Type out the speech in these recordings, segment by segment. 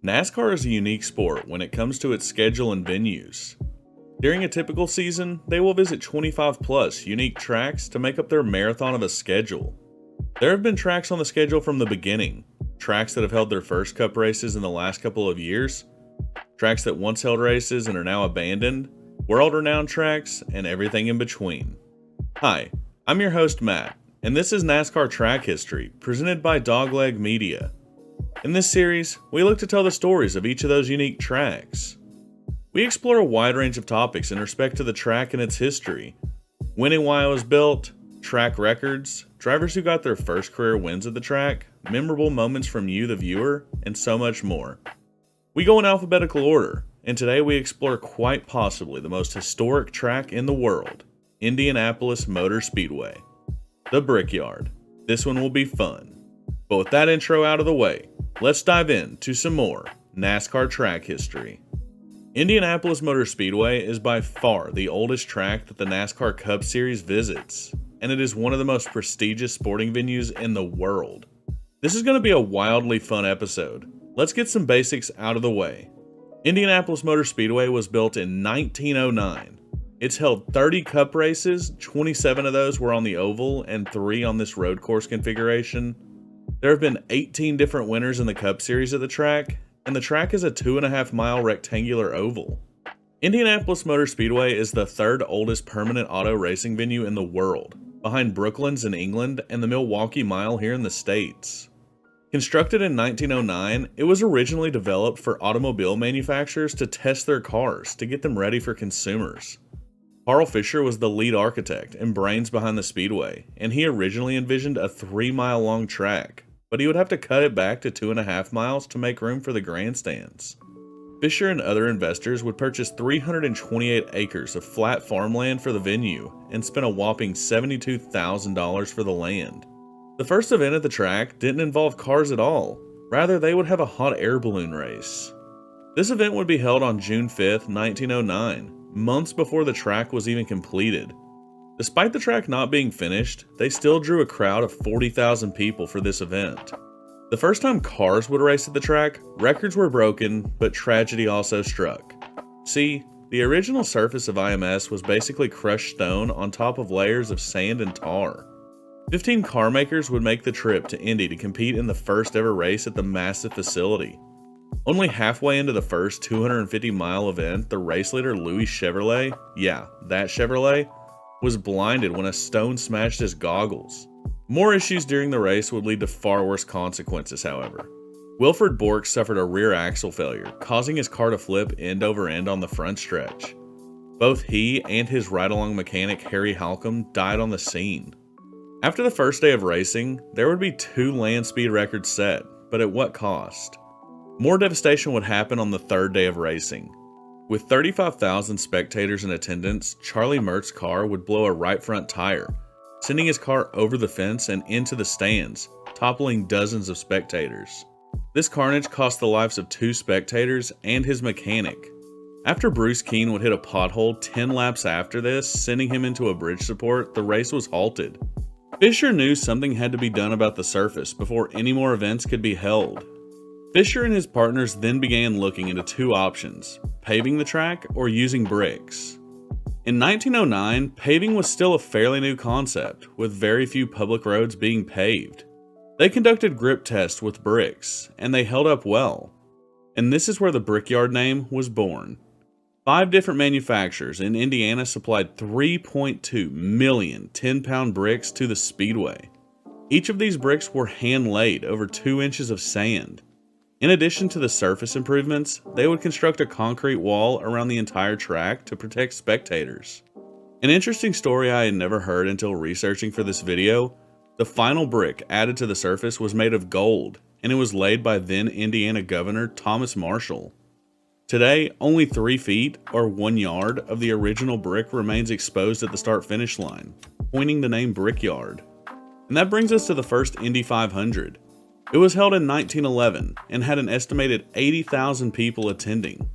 NASCAR is a unique sport when it comes to its schedule and venues. During a typical season, they will visit 25 plus unique tracks to make up their marathon of a schedule. There have been tracks on the schedule from the beginning, tracks that have held their first Cup races in the last couple of years, tracks that once held races and are now abandoned, world-renowned tracks, and everything in between. Hi, I'm your host Matt, and this is NASCAR Track History, presented by Dogleg Media. In this series, we look to tell the stories of each of those unique tracks. We explore a wide range of topics in respect to the track and its history, when and why it was built, track records, drivers who got their first career wins at the track, memorable moments from you, the viewer, and so much more. We go in alphabetical order, and today we explore quite possibly the most historic track in the world, Indianapolis Motor Speedway. The Brickyard. This one will be fun. But with that intro out of the way, let's dive into some more NASCAR track history. Indianapolis Motor Speedway is by far the oldest track that the NASCAR Cup Series visits, and it is one of the most prestigious sporting venues in the world. This is going to be a wildly fun episode. Let's get some basics out of the way. Indianapolis Motor Speedway was built in 1909. It's held 30 Cup races, 27 of those were on the oval and 3 on this road course configuration. There have been 18 different winners in the Cup Series at the track, and the track is a 2.5 mile rectangular oval. Indianapolis Motor Speedway is the third oldest permanent auto racing venue in the world, behind Brooklands in England and the Milwaukee Mile here in the States. Constructed in 1909, it was originally developed for automobile manufacturers to test their cars to get them ready for consumers. Carl Fisher was the lead architect and brains behind the speedway, and he originally envisioned a 3-mile long track, but he would have to cut it back to 2.5 miles to make room for the grandstands. Fisher and other investors would purchase 328 acres of flat farmland for the venue and spent a whopping $72,000 for the land. The first event at the track didn't involve cars at all, rather they would have a hot air balloon race. This event would be held on June 5th, 1909, months before the track was even completed. Despite the track not being finished, they still drew a crowd of 40,000 people for this event. The first time cars would race at the track, records were broken, but tragedy also struck. See, the original surface of IMS was basically crushed stone on top of layers of sand and tar. 15 car makers would make the trip to Indy to compete in the first ever race at the massive facility. Only halfway into the first 250-mile event, the race leader Louis Chevrolet, yeah, that Chevrolet, was blinded when a stone smashed his goggles. More issues during the race would lead to far worse consequences, however. Wilfred Bork suffered a rear axle failure, causing his car to flip end over end on the front stretch. Both he and his ride-along mechanic Harry Halcomb died on the scene. After the first day of racing, there would be 2 land speed records set, but at what cost? More devastation would happen on the third day of racing. With 35,000 spectators in attendance, Charlie Mertz's car would blow a right front tire, sending his car over the fence and into the stands, toppling dozens of spectators. This carnage cost the lives of 2 spectators and his mechanic. After Bruce Keane would hit a pothole 10 laps after this, sending him into a bridge support, the race was halted. Fisher knew something had to be done about the surface before any more events could be held. Fisher and his partners then began looking into 2 options, paving the track or using bricks. In 1909, paving was still a fairly new concept, with very few public roads being paved. They conducted grip tests with bricks, and they held up well. And this is where the Brickyard name was born. 5 different manufacturers in Indiana supplied 3.2 million 10-pound bricks to the speedway. Each of these bricks were hand-laid over 2 inches of sand. In addition to the surface improvements, they would construct a concrete wall around the entire track to protect spectators. An interesting story I had never heard until researching for this video, the final brick added to the surface was made of gold, and it was laid by then Indiana Governor Thomas Marshall. Today, only 3 feet, or 1 yard, of the original brick remains exposed at the start-finish line, pointing the name Brickyard. And that brings us to the first Indy 500. It was held in 1911 and had an estimated 80,000 people attending.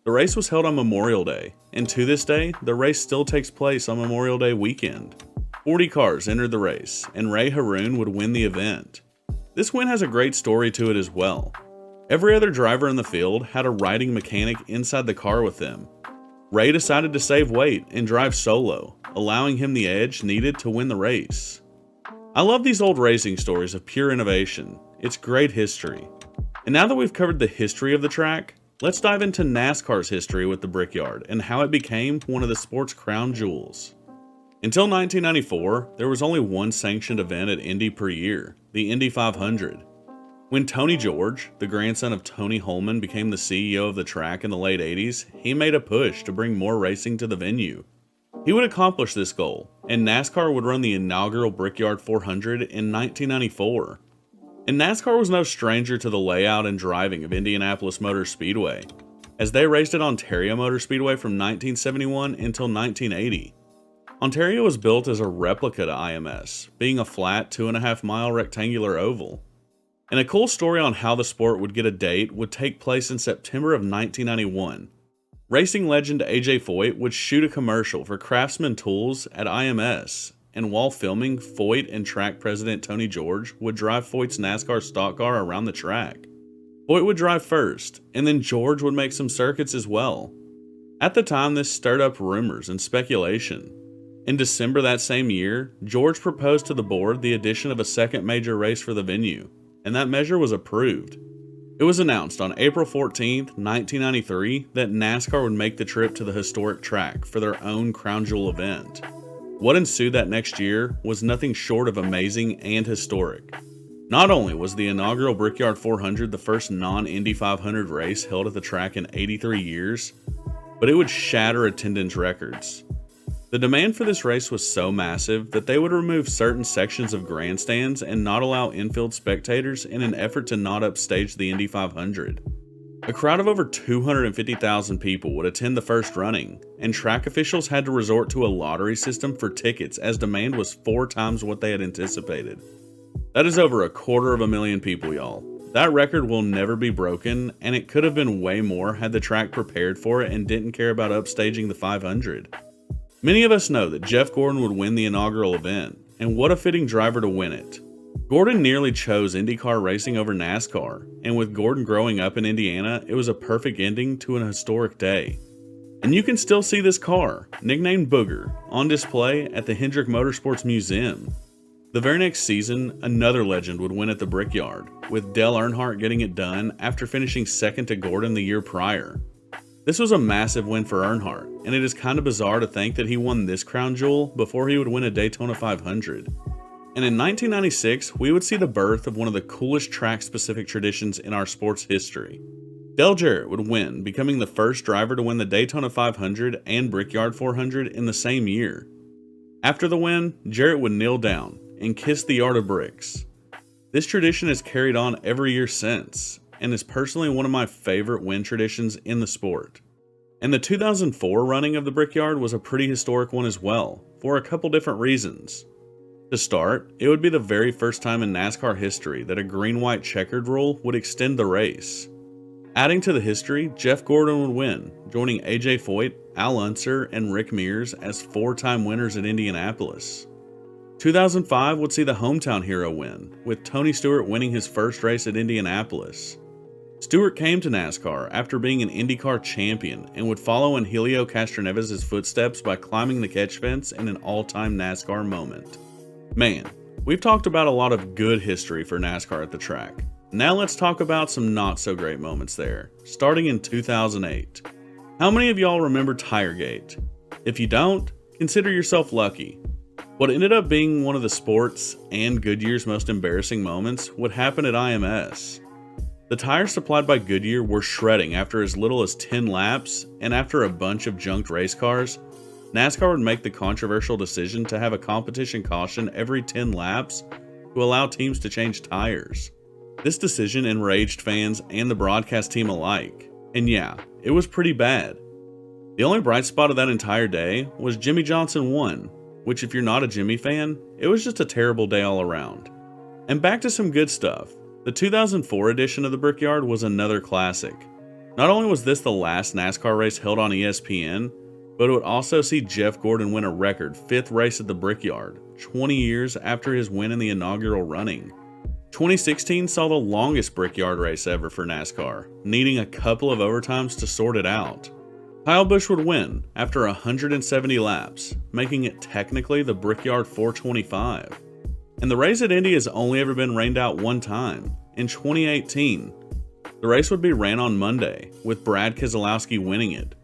The race was held on Memorial Day, and to this day, the race still takes place on Memorial Day weekend. 40 cars entered the race, and Ray Haroon would win the event. This win has a great story to it as well. Every other driver in the field had a riding mechanic inside the car with them. Ray decided to save weight and drive solo, allowing him the edge needed to win the race. I love these old racing stories of pure innovation. It's great history. And now that we've covered the history of the track, let's dive into NASCAR's history with the Brickyard and how it became one of the sport's crown jewels. Until 1994, there was only one sanctioned event at Indy per year, the Indy 500. When Tony George, the grandson of Tony Holman, became the CEO of the track in the late 80s, he made a push to bring more racing to the venue. He would accomplish this goal, and NASCAR would run the inaugural Brickyard 400 in 1994. And NASCAR was no stranger to the layout and driving of Indianapolis Motor Speedway, as they raced at Ontario Motor Speedway from 1971 until 1980. Ontario was built as a replica to IMS, being a flat 2.5-mile rectangular oval. And a cool story on how the sport would get a date would take place in September of 1991. Racing legend AJ Foyt would shoot a commercial for Craftsman Tools at IMS, and while filming, Foyt and track president Tony George would drive Foyt's NASCAR stock car around the track. Foyt would drive first, and then George would make some circuits as well. At the time, this stirred up rumors and speculation. In December that same year, George proposed to the board the addition of a second major race for the venue, and that measure was approved. It was announced on April 14, 1993, that NASCAR would make the trip to the historic track for their own crown jewel event. What ensued that next year was nothing short of amazing and historic. Not only was the inaugural Brickyard 400 the first non-Indy 500 race held at the track in 83 years, but it would shatter attendance records. The demand for this race was so massive that they would remove certain sections of grandstands and not allow infield spectators in an effort to not upstage the Indy 500. A crowd of over 250,000 people would attend the first running, and track officials had to resort to a lottery system for tickets as demand was 4 times what they had anticipated. That is over 250,000 people, y'all. That record will never be broken, and it could have been way more had the track prepared for it and didn't care about upstaging the 500. Many of us know that Jeff Gordon would win the inaugural event, and what a fitting driver to win it. Gordon nearly chose IndyCar racing over NASCAR, and with Gordon growing up in Indiana, it was a perfect ending to an historic day. And you can still see this car, nicknamed Booger, on display at the Hendrick Motorsports Museum. The very next season, another legend would win at the Brickyard, with Dale Earnhardt getting it done after finishing second to Gordon the year prior. This was a massive win for Earnhardt, and it is kind of bizarre to think that he won this crown jewel before he would win a Daytona 500. And in 1996, we would see the birth of one of the coolest track-specific traditions in our sports history. Dale Jarrett would win, becoming the first driver to win the Daytona 500 and Brickyard 400 in the same year. After the win, Jarrett would kneel down and kiss the yard of bricks. This tradition has carried on every year since, and is personally one of my favorite win traditions in the sport. And the 2004 running of the Brickyard was a pretty historic one as well, for a couple different reasons. To start, it would be the very first time in NASCAR history that a green-white checkered rule would extend the race. Adding to the history, Jeff Gordon would win, joining AJ Foyt, Al Unser, and Rick Mears as 4-time winners at Indianapolis. 2005 would see the hometown hero win, with Tony Stewart winning his first race at Indianapolis. Stewart came to NASCAR after being an IndyCar champion and would follow in Helio Castroneves' footsteps by climbing the catch fence in an all-time NASCAR moment. Man, we've talked about a lot of good history for NASCAR at the track. Now let's talk about some not so great moments there, starting in 2008. How many of y'all remember Tiregate? If you don't, consider yourself lucky. What ended up being one of the sport's and Goodyear's most embarrassing moments would happen at IMS. The tires supplied by Goodyear were shredding after as little as 10 laps, and after a bunch of junked race cars, NASCAR would make the controversial decision to have a competition caution every 10 laps to allow teams to change tires. This decision enraged fans and the broadcast team alike, and yeah, it was pretty bad. The only bright spot of that entire day was Jimmy Johnson won, which if you're not a Jimmy fan, it was just a terrible day all around. And back to some good stuff. The 2004 edition of the Brickyard was another classic. Not only was this the last NASCAR race held on ESPN, but it would also see Jeff Gordon win a record 5th race at the Brickyard, 20 years after his win in the inaugural running. 2016 saw the longest Brickyard race ever for NASCAR, needing a couple of overtimes to sort it out. Kyle Busch would win after 170 laps, making it technically the Brickyard 425. And the race at Indy has only ever been rained out one time, in 2018. The race would be ran on Monday, with Brad Keselowski winning it.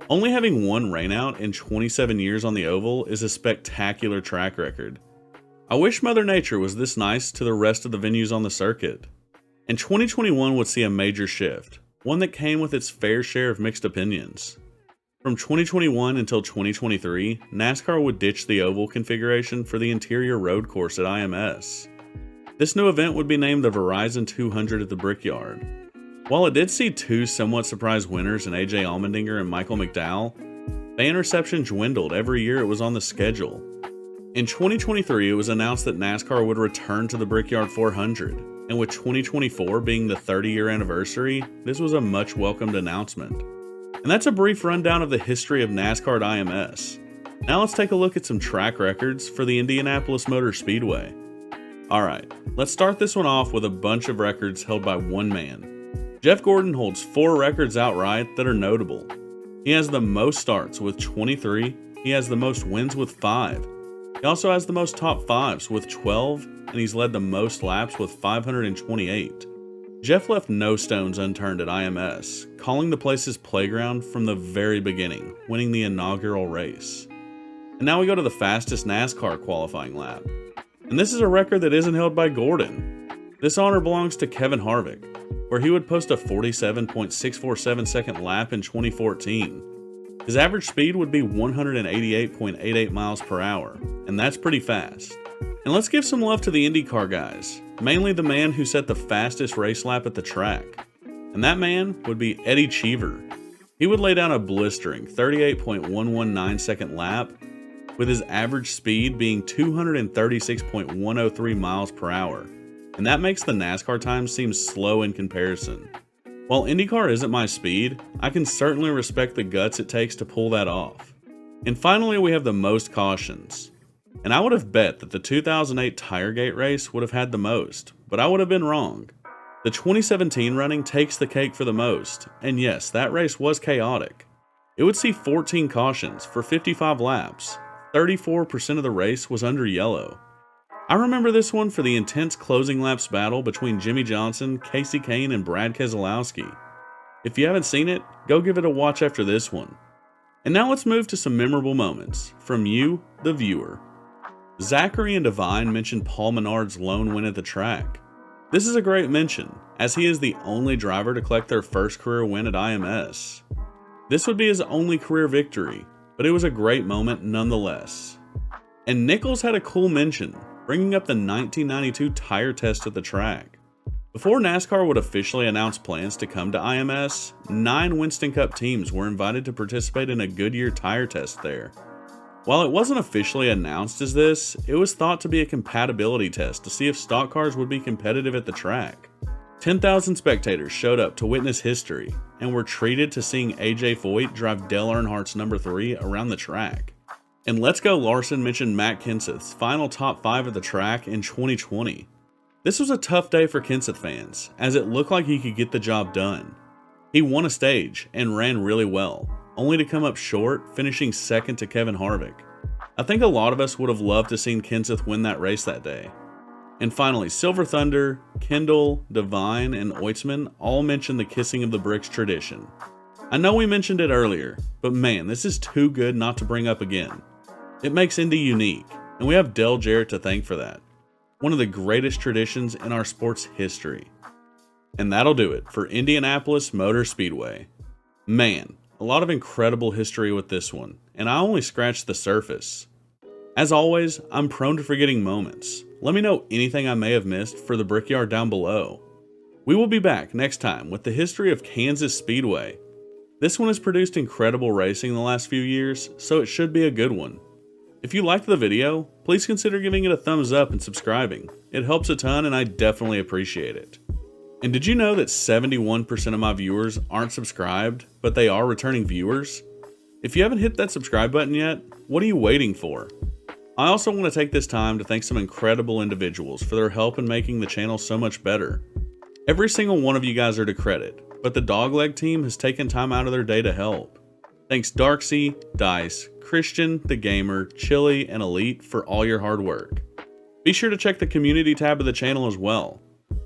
Only having one rainout in 27 years on the oval is a spectacular track record. I wish Mother Nature was this nice to the rest of the venues on the circuit. And 2021 would see a major shift, one that came with its fair share of mixed opinions. From 2021 until 2023, NASCAR would ditch the oval configuration for the interior road course at IMS. This new event would be named the Verizon 200 at the Brickyard. While it did see two somewhat surprise winners in AJ Allmendinger and Michael McDowell, fan reception dwindled every year it was on the schedule. In 2023, it was announced that NASCAR would return to the Brickyard 400, and with 2024 being the 30-year anniversary, this was a much welcomed announcement. And that's a brief rundown of the history of NASCAR at IMS. Now let's take a look at some track records for the Indianapolis Motor Speedway. Alright, let's start this one off with a bunch of records held by one man. Jeff Gordon holds 4 records outright that are notable. He has the most starts with 23, he has the most wins with 5. He also has the most top 5s with 12, and he's led the most laps with 528. Jeff left no stones unturned at IMS, calling the place his playground from the very beginning, winning the inaugural race. And now we go to the fastest NASCAR qualifying lap. And this is a record that isn't held by Gordon. This honor belongs to Kevin Harvick, where he would post a 47.647 second lap in 2014. His average speed would be 188.88 miles per hour, and that's pretty fast. And let's give some love to the IndyCar guys, mainly the man who set the fastest race lap at the track. And that man would be Eddie Cheever. He would lay down a blistering 38.119 second lap, with his average speed being 236.103 miles per hour. And that makes the NASCAR time seem slow in comparison. While IndyCar isn't my speed, I can certainly respect the guts it takes to pull that off. And finally, we have the most cautions. And I would have bet that the 2008 Tiregate race would have had the most, but I would have been wrong. The 2017 running takes the cake for the most, and yes, that race was chaotic. It would see 14 cautions for 55 laps. 34% of the race was under yellow. I remember this one for the intense closing laps battle between Jimmy Johnson, Casey Kane, and Brad Keselowski. If you haven't seen it, go give it a watch after this one. And now let's move to some memorable moments from you, the viewer. Zachary and Devine mentioned Paul Menard's lone win at the track. This is a great mention, as he is the only driver to collect their first career win at IMS. This would be his only career victory, but it was a great moment nonetheless. And Nichols had a cool mention, bringing up the 1992 tire test at the track. Before NASCAR would officially announce plans to come to IMS, 9 Winston Cup teams were invited to participate in a Goodyear tire test there. While it wasn't officially announced as this, it was thought to be a compatibility test to see if stock cars would be competitive at the track. 10,000 spectators showed up to witness history, and were treated to seeing AJ Foyt drive Dale Earnhardt's number 3 around the track. And Let's Go Larson mentioned Matt Kenseth's final top 5 at the track in 2020. This was a tough day for Kenseth fans, as it looked like he could get the job done. He won a stage and ran really well, only to come up short, finishing second to Kevin Harvick. I think a lot of us would have loved to seen Kenseth win that race that day. And finally, Silver Thunder, Kendall, Devine, and Oitzman all mentioned the kissing of the bricks tradition. I know we mentioned it earlier, but man, this is too good not to bring up again. It makes Indy unique, and we have Dale Jarrett to thank for that. One of the greatest traditions in our sport's history. And that'll do it for Indianapolis Motor Speedway. Man, a lot of incredible history with this one, and I only scratched the surface. As always, I'm prone to forgetting moments. Let me know anything I may have missed for the Brickyard down below. We will be back next time with the history of Kansas Speedway. This one has produced incredible racing in the last few years, so it should be a good one. If you liked the video, please consider giving it a thumbs up and subscribing. It helps a ton and I definitely appreciate it. And did you know that 71% of my viewers aren't subscribed, but they are returning viewers? If you haven't hit that subscribe button yet, what are you waiting for? I also want to take this time to thank some incredible individuals for their help in making the channel so much better. Every single one of you guys are to credit, but the Dogleg team has taken time out of their day to help. Thanks Darksea, Dice, Christian, The Gamer, Chili, and Elite for all your hard work. Be sure to check the community tab of the channel as well.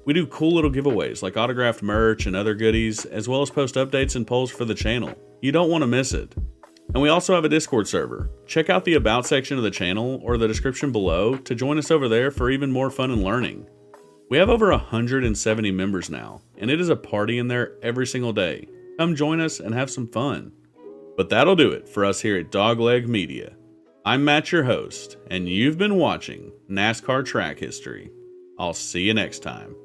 We do cool little giveaways like autographed merch and other goodies, as well as post updates and polls for the channel. You don't want to miss it. And we also have a Discord server. Check out the About section of the channel or the description below to join us over there for even more fun and learning. We have over 170 members now, and it is a party in there every single day. Come join us and have some fun. But that'll do it for us here at Dogleg Media. I'm Matt, your host, and you've been watching NASCAR Track History. I'll see you next time.